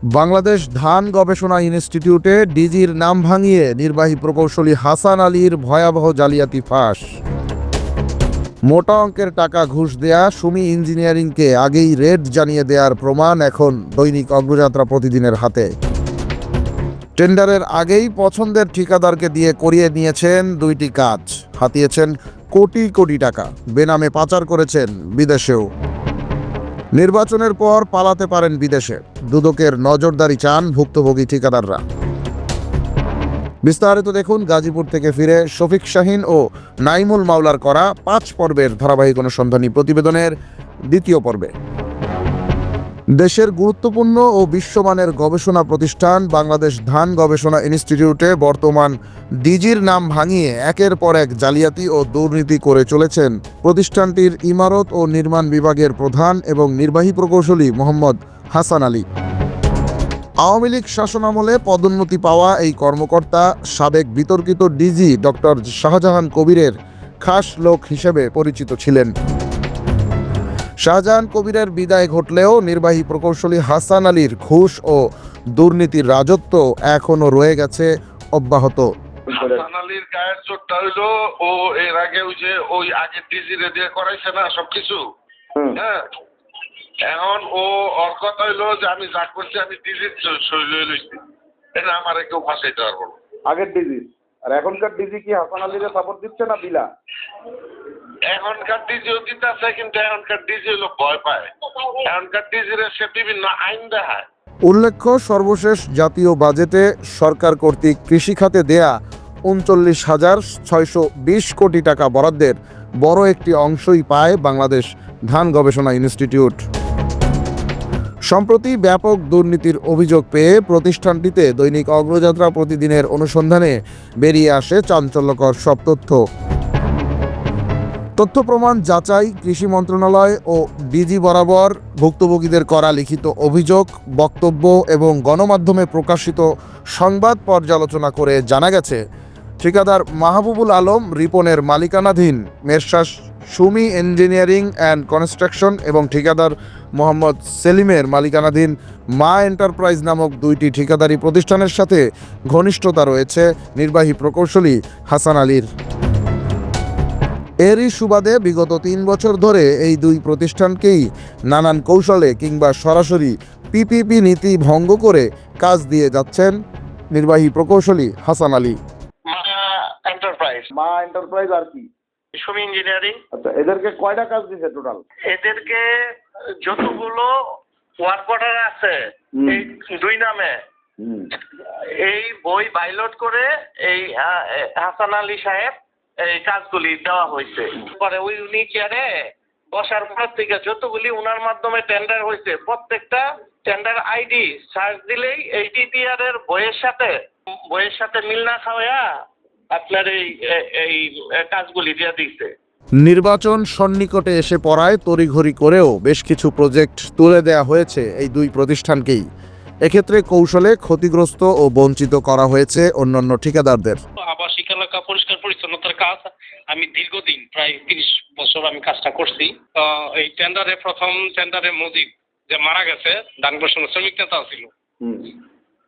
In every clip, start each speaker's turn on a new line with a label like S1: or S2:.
S1: বাংলাদেশ ধান গবেষণা ইনস্টিটিউটে ডিজির নাম ভাঙিয়ে নির্বাহী প্রকৌশলী হাসান আলীর ভয়াবহ জালিয়াতি ফাঁস। মোটা অঙ্কের টাকা ঘুষ দেয়া সুমি ইঞ্জিনিয়ারিংকে আগেই রেড জানিয়ে দেওয়ার প্রমাণ এখন দৈনিক অগ্রযাত্রা প্রতিদিনের হাতে। টেন্ডারের আগেই পছন্দের ঠিকাদারকে দিয়ে করিয়ে নিয়েছেন দুইটি কাজ, হাতিয়েছেন কোটি কোটি টাকা, বেনামে পাচার করেছেন বিদেশেও। নির্বাচনের পর পালাতে পারেন বিদেশে, দুদকের নজরদারি চান ভুক্তভোগী ঠিকাদাররা। বিস্তারিত দেখুন গাজীপুর থেকে ফিরে শফিক শাহীন ও নাইমুল মাওলার করা 5 পর্বের ধারাবাহিক অনুসন্ধানী প্রতিবেদনের দ্বিতীয় পর্বে। দেশের গুরুত্বপূর্ণ ও বিশ্বমানের গবেষণা প্রতিষ্ঠান বাংলাদেশ ধান গবেষণা ইনস্টিটিউটে বর্তমান ডিজির নাম ভাঙিয়ে একের পর এক জালিয়াতি ও দুর্নীতি করে চলেছেন প্রতিষ্ঠানটির ইমারত ও নির্মাণ বিভাগের প্রধান এবং নির্বাহী প্রকৌশলী মোহাম্মদ হাসান আলী। আওয়ামী লীগ শাসনামলে পদোন্নতি পাওয়া এই কর্মকর্তা সাবেক বিতর্কিত ডিজি ডক্টর শাহজাহান কবিরের খাস লোক হিসেবে পরিচিত ছিলেন। শাহজাহান কবিরের বিদায় ঘটলেও নির্বাহী প্রকৌশলী হাসান আলীর ঘুষ ও দুর্নীতির রাজত্ব এখনো রয়ে গেছে অব্যাহত।
S2: হাসান আলীর গায়ের চোটটা হইলো ও এর আগে ওই আগে ডিজি রে দিয়ে করাইছে না সবকিছু। হ্যাঁ, এখন ওর কথা হইলো যে আমি যা করছি আমি ডিজির শরীরে লইছি, এটা আমার কেউ ফাঁসাইতে পারবো না।
S3: আগের ডিজি আর এখনকার ডিজি কি হাসান আলীকে সাপোর্ট দিচ্ছে না বিলা?
S2: এখনকার ডিজিও দিতে আছে, কিন্তু এখনকার ডিজি হলো ভয় পায়। এখনকার ডিজির সে বিভিন্ন আইন দেখায়।
S1: উল্লেখ্য, সর্বশেষ জাতীয় বাজেটে সরকার কর্তৃক কৃষি খাতে দেয়া 39,620 কোটি টাকা বরাদ্দের বড় একটি অংশই পায় বাংলাদেশ ধান গবেষণা ইনস্টিটিউট। সম্প্রতি ব্যাপক দুর্নীতির অভিযোগ পেয়ে প্রতিষ্ঠানটিতে দৈনিক অগ্রযাত্রা প্রতিদিনের অনুসন্ধানে বেরিয়ে আসে চাঞ্চল্যকর সব তথ্য প্রমাণ যাচাই, কৃষি মন্ত্রণালয় ও ডিজি বরাবর ভুক্তভোগীদের করা লিখিত অভিযোগ, বক্তব্য এবং গণমাধ্যমে প্রকাশিত সংবাদ পর্যালোচনা করে জানা গেছে ঠিকাদার মাহবুবুল আলম রিপনের মালিকানাধীন মেরশাস সুমি ইঞ্জিনিয়ারিং অ্যান্ড কনস্ট্রাকশন এবং ঠিকাদার মোহাম্মদ সেলিমের মালিকানাধীন মা এন্টারপ্রাইজ নামক দুইটি ঠিকাদারি প্রতিষ্ঠানের সাথে ঘনিষ্ঠতা রয়েছে নির্বাহী প্রকৌশলী হাসান আলীর। এরই সুবাদে বিগত 3 বছর ধরে এই দুই প্রতিষ্ঠানকেই নানান কৌশলে কিংবা সরাসরি পিপিপি নীতি ভঙ্গ করে কাজ দিয়ে যাচ্ছেন নির্বাহী প্রকৌশলী হাসান আলী।
S3: মা এন্টারপ্রাইজ আর কি
S2: সুমি ইঞ্জিনিয়ারিং।
S3: আচ্ছা, এদেরকে কয়টা কাজ দিছে টোটাল?
S2: এদেরকে যতগুলো ওয়ার্ক অর্ডার আছে এই দুই নামে এই বই বাইলট করে এই হাসান আলী সাহেব এই কাজগুলি দেওয়া হয়েছে। পরে উনি চেয়ারে বসার পর থেকে যতগুলি উনার মাধ্যমে টেন্ডার হয়েছে প্রত্যেকটা টেন্ডার আইডি সার্চ দিলেই এই ডিপিআর এর বইয়ের সাথে মিল না খাওয়া আপনার এই কাজগুলি দিয়ে দিচ্ছে।
S1: নির্বাচন সন্নিকটে এসে পড়ায় তড়িঘড়ি করেও বেশ কিছু প্রজেক্ট তুলে দেয়া হয়েছে এই দুই প্রতিষ্ঠানকেই। এক্ষেত্রে কৌশলে ক্ষতিগ্রস্ত ও বঞ্চিত করা হয়েছে অন্যান্য ঠিকাদারদের।
S4: আবাসিক এলাকা পরিষ্কার পরিচ্ছন্নতার কাজ আমি দীর্ঘদিন প্রায় 30 বছর আমি কাজটা করছি। এই প্রথম টেন্ডারে মজিদ যে মারা গেছে ধান গবেষণা শ্রমিক নেতা ছিল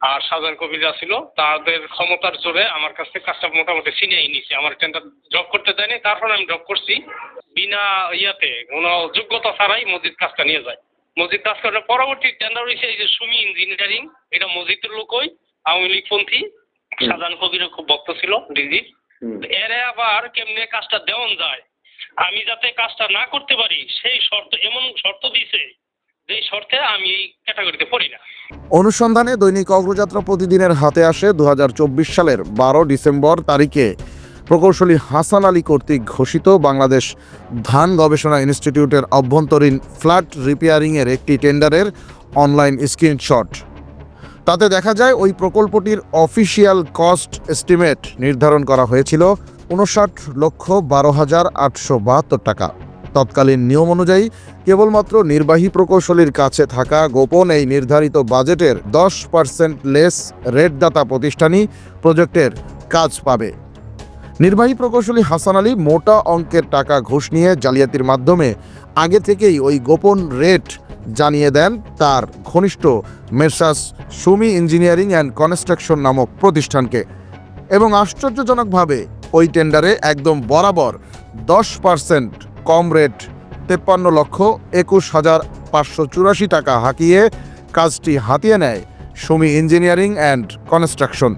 S4: আর শাহজাহান কবির ছিল, তাদের ক্ষমতার জোরে আমার কাছ থেকে কাজটা মোটামুটি ছিনিয়ে নিয়েছে। আমার টেন্ডার জব করতে দেয়নি, তারপর আমি জব করছি বিনা কোনো যোগ্যতা ছাড়াই মজিদ কাজটা নিয়ে যায়। মসজিদ কাজ করার পরবর্তী টেন্ডার হয়েছে এই যে সুমি ইঞ্জিনিয়ারিং, এটা মসজিদের লোকই আওয়ামী লীগপন্থী, শাহজাহান কবিরের খুব ভক্ত ছিল ডিজি। এরে আবার কেমনে কাজটা দেওয়ান যায়, আমি যাতে কাজটা না করতে পারি সেই শর্ত, এমন শর্ত দিছে যেই শর্তে আমি এই ক্যাটাগরিতে পড়ি না।
S1: অনুসন্ধানে দৈনিক অগ্রযাত্রা প্রতিদিনের হাতে আসে 2024 সালের 12 ডিসেম্বর তারিখে প্রকৌশলী হাসান আলী কর্তৃক ঘোষিত বাংলাদেশ ধান গবেষণা ইনস্টিটিউটের অভ্যন্তরীণ ফ্ল্যাট রিপেয়ারিংয়ের একটি টেন্ডারের অনলাইন স্ক্রিনশট। তাতে দেখা যায় ওই প্রকল্পটির অফিসিয়াল কস্ট এস্টিমেট নির্ধারণ করা হয়েছিল 59,12,872 টাকা। তৎকালীন নিয়ম অনুযায়ী কেবলমাত্র নির্বাহী প্রকৌশলীর কাছে থাকা গোপন এই নির্ধারিত বাজেটের 10% লেস রেটদাতা প্রতিষ্ঠানই প্রজেক্টের কাজ পাবে। নির্বাহী প্রকৌশলী হাসান আলী মোটা অঙ্কের টাকা ঘুষ নিয়ে জালিয়াতির মাধ্যমে আগে থেকেই ওই গোপন রেট জানিয়ে দেন তার ঘনিষ্ঠ messrs Sumi engineering and construction নামক প্রতিষ্ঠানকে। এবং আশ্চর্যজনকভাবে ওই টেন্ডারে একদম বরাবর 10% কম রেট 53,21,584 টাকা হাঁকিয়ে কাজটি হাতিয়ে নেয় সুমি ইঞ্জিনিয়ারিং অ্যান্ড কনস্ট্রাকশন।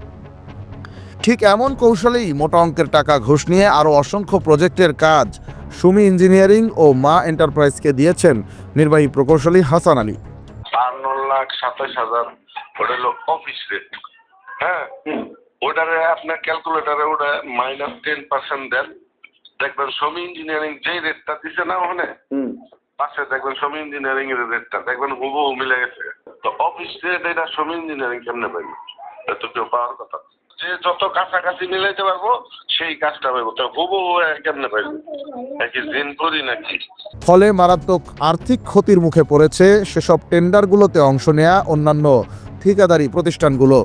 S1: ঠিক এমন কৌশলেই মোটা অঙ্কের টাকা ঘুষ নিয়ে আরও অসংখ্য প্রজেক্টের কাজ সুমি ইঞ্জিনিয়ারিং ও মা এন্টারপ্রাইজকে দিয়েছেন নির্বাহী প্রকৌশলী হাসান আলী।
S5: 52,27,000 ওটা হলো অফিস রেট। হ্যাঁ, ওটারে আপনার ক্যালকুলেটারে ওটা -10% দেন, দেখবেন সুমি ইঞ্জিনিয়ারিং যেই রেটটা দিছে না ওখানে পাশে দেখবেন সুমি ইঞ্জিনিয়ারিং এর রেটটা দেখবেন হুবহু মিলে গেছে। তো অফিস রেট এটা সুমি ইঞ্জিনিয়ারিং কেমনে পাইবে? এত কেউ পাওয়ার কথা, যে যত কাছাকাছি মিলাইতে পারবো সেই কাজটা পাইবো। তো হুবহু কেমনে পাইবো? একই দিন করি নাকি?
S1: ফলে মারাত্মক আর্থিক ক্ষতির মুখে পড়েছে সেসব টেন্ডারগুলোতে অংশ নেয়া অন্যান্য ঠিকাদারি প্রতিষ্ঠানগুলো।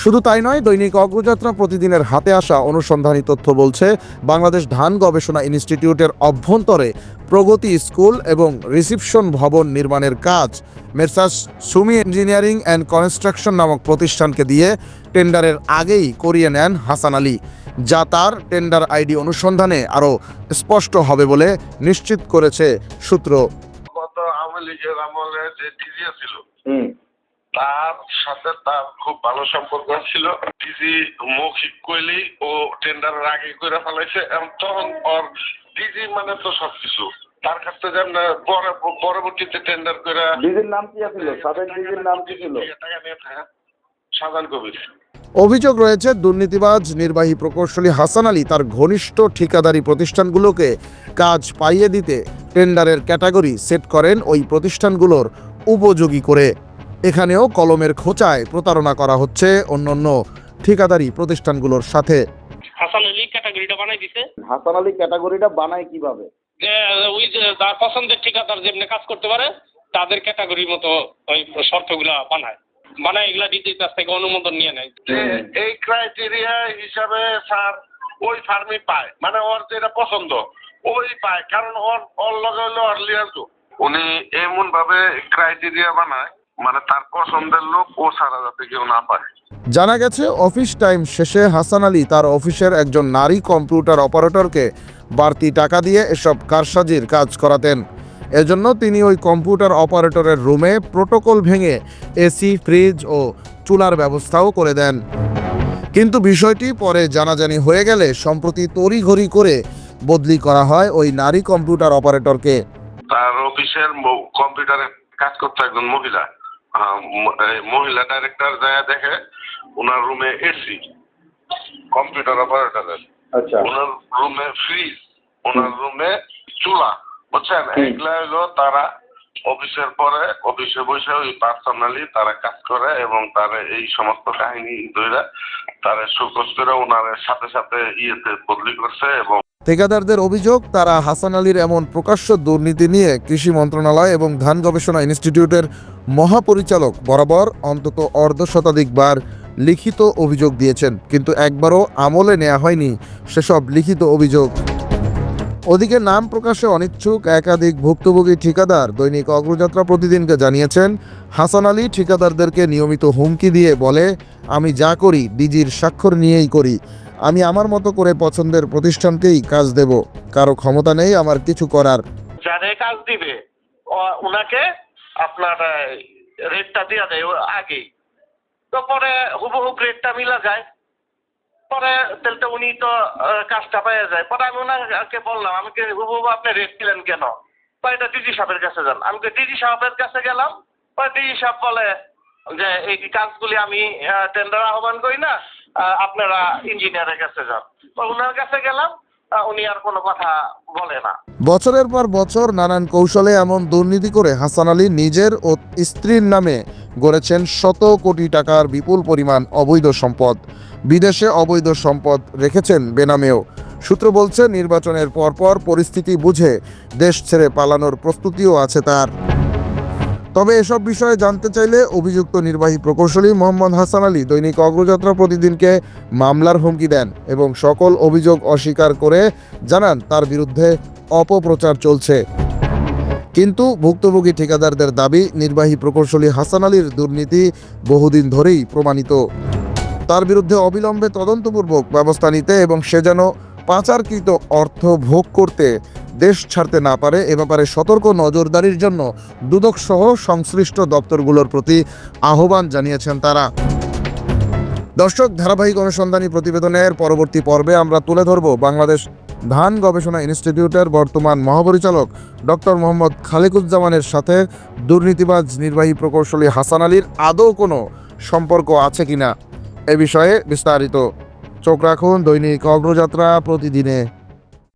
S1: শুধু তাই নয়, দৈনিক অগ্রযাত্রা প্রতিদিনের হাতে আসা অনুসন্ধানী তথ্য বলছে বাংলাদেশ ধান গবেষণা ইনস্টিটিউটের অভ্যন্তরে প্রগতি স্কুল এবং রিসিপশন ভবন নির্মাণের কাজ messrs Sumi engineering and construction নামক প্রতিষ্ঠানকে দিয়ে টেন্ডারের আগেই করিয়ে নেন হাসান আলী, যা তার টেন্ডার আইডি অনুসন্ধানে আরও স্পষ্ট হবে বলে নিশ্চিত করেছে সূত্র।
S5: গত আওয়ামী লীগের আমলে যে ডিজি ছিল তার সাথে তার খুব ভালো সম্পর্ক ছিল। ডিজি মৌখিক কইলেই ও টেন্ডারের আগে করে ফেলাইছে। তখন ওর ডিজি মানে তো সবকিছু তার কাছ থেকে পরবর্তীতে টেন্ডার করে।
S3: ডিজির নাম কি ছিল? সাবেক ডিজির নাম কি ছিল?
S5: টাকা নিয়ে শাহজাহান কবির।
S1: অভিযোগ রয়েছে দুর্নীতিবাজ নির্বাহী প্রকৌশলী হাসান আলী তার ঘনিষ্ঠ ঠিকাদারি প্রতিষ্ঠানগুলোকে কাজ পাইয়ে দিতে টেন্ডারের ক্যাটাগরি সেট করেন ওই প্রতিষ্ঠানগুলোর উপযোগী করে। এখানেও কলমের খোঁচায় প্রতারণা করা হচ্ছে অন্যান্য ঠিকাদারি প্রতিষ্ঠানগুলোর সাথে।
S4: হাসান আলী ক্যাটাগরিটা বানাই দিছে।
S3: হাসান আলী ক্যাটাগরিটা বানায় কিভাবে?
S4: যে ওই যে যার পছন্দের ঠিকাদার যেমনি কাজ করতে পারে তাদের ক্যাটাগরির মতো ওই শর্তগুলা বানায় এগুলা ডিজির কাছ থেকে অনুমোদন নিয়ে নেয়।
S5: এই ক্রাইটেরিয়া হিসাবে স্যার ওই ফার্মই পায়, মানে ওর যেটা পছন্দ ওই পায়, কারণ ওর লগে হলো ওর লিয়ার তো উনি এমন ভাবে ক্রাইটেরিয়া বানায় মানে তার পছন্দের লোক ও ছাড়া যাতে কেউ না পায়।
S1: জানা গেছে অফিস টাইম শেষে হাসান আলী তার অফিসের একজন নারী কম্পিউটার অপারেটরকে বাড়তি টাকা দিয়ে এসব কারসাজির কাজ করাতেন। এজন্য তিনি ওই কম্পিউটার অপারেটরের রুমে প্রোটোকল ভেঙে এসি, ফ্রিজ ও চুলার ব্যবস্থাও করে দেন। কিন্তু বিষয়টি পরে জানাজানি হয়ে গেলে সম্প্রতি তড়িঘড়ি করে বদলি করা হয় ওই নারী কম্পিউটার অপারেটরকে।
S5: তার অফিসের কম্পিউটারে কাজ করতে একজন মহিলা ডাইরেক্টর যায় দেখে ওনার রুমে এসি কম্পিউটার অপারেটরের,
S3: আচ্ছা,
S5: ওনার রুমে ফ্রিজ, ওনার রুমে চুলা, বুঝছেন? এগুলা হলো তারা অফিসের পরে অফিসে বসে ওই পার্সোনালি তারা কাজ করে এবং তারা এই সমস্ত কাহিনী ধরে তারা শোকজ করে ওনার সাথে সাথে ইয়েতে বদলি করছে। এবং
S1: ঠিকাদারদের অভিযোগ, তারা হাসান আলীর এমন প্রকাশ্য দুর্নীতি নিয়ে কৃষি মন্ত্রণালয় এবং ধান গবেষণা ইনস্টিটিউটের মহাপরিচালক বরাবর অন্তত অর্ধশতাধিকবার লিখিত অভিযোগ দিয়েছেন, কিন্তু একবারও আমলে নেওয়া হয়নি সেসব লিখিত অভিযোগ। ওদিকে নাম প্রকাশে অনিচ্ছুক একাধিক ভুক্তভোগী ঠিকাদার দৈনিক অগ্রযাত্রা প্রতিদিনকে জানিয়েছেন হাসান আলী ঠিকাদারদেরকে নিয়মিত হুমকি দিয়ে বলে, আমি যা করি ডিজির স্বাক্ষর নিয়েই করি, আমি আমার মতো করে পছন্দের প্রতিষ্ঠানকেই কাজ দেব, কারো ক্ষমতা নেই আমার কিছু করার।
S2: যারে কাজ দিবে ওনাকে আপনার রেটটা দিয়ে দেয় আগেই, তো পরে হুবহুব রেটটা মিলা যায়, পরে তাহলে উনি তো কাজটা পেয়ে যায়। পরে আমি ওনাকে বললাম, আমাকে হুবহুব আপনি রেট দিলেন কেন? এটা ডিজি সাহেবের কাছে যান। আমি ডিজি সাহেবের কাছে গেলাম, পরে ডিজি সাহেব বলে যে এই কাজগুলি আমি টেন্ডার আহ্বান করি না, আপনারা ইঞ্জিনিয়ারের কাছে যান। ওনার কাছে গেলাম, উনি আর কোনো কথা বলে না।
S1: বছরের পর বছর নানান কৌশলে এমন দুর্নীতি করে হাসান আলী নিজের ও স্ত্রীর নামে গড়েছেন শত কোটি টাকার বিপুল পরিমাণ অবৈধ সম্পদ। বিদেশে অবৈধ সম্পদ রেখেছেন বেনামেও। সূত্র বলছে নির্বাচনের পরপর পরিস্থিতি বুঝে দেশ ছেড়ে পালানোর প্রস্তুতিও আছে তার। তবে এসব বিষয়ে জানতে চাইলে অভিযুক্ত নির্বাহী প্রকৌশলী মোহাম্মদ হাসান আলী দৈনিক অগ্রযাত্রা প্রতিদিনকে মামলার হুমকি দেন এবং সকল অভিযোগ অস্বীকার করে জানান তার বিরুদ্ধে অপপ্রচার চলছে। কিন্তু ভুক্তভোগী ঠিকাদারদের দাবি, নির্বাহী প্রকৌশলী হাসান আলীর দুর্নীতি বহুদিন ধরেই প্রমাণিত। তার বিরুদ্ধে অবিলম্বে তদন্তপূর্বক ব্যবস্থা নিতে এবং সে যেন পাচারকৃত অর্থ ভোগ করতে দেশ ছাড়তে না পারে এ ব্যাপারে সতর্ক নজরদারির জন্য দুদক সহ সংশ্লিষ্ট দপ্তরগুলোর প্রতি আহ্বান জানিয়েছেন তারা। দর্শক, ধারাবাহিক অনুসন্ধানী প্রতিবেদনের পরবর্তী পর্বে আমরা তুলে ধরব বাংলাদেশ ধান গবেষণা ইনস্টিটিউটের বর্তমান মহাপরিচালক ডক্টর মোহাম্মদ খালিকুজ্জামানের সাথে দুর্নীতিবাজ নির্বাহী প্রকৌশলী হাসান আলীর আদৌ কোনো সম্পর্ক আছে কিনা এ বিষয়ে বিস্তারিত। চোখ রাখুন দৈনিক অগ্রযাত্রা প্রতিদিনে।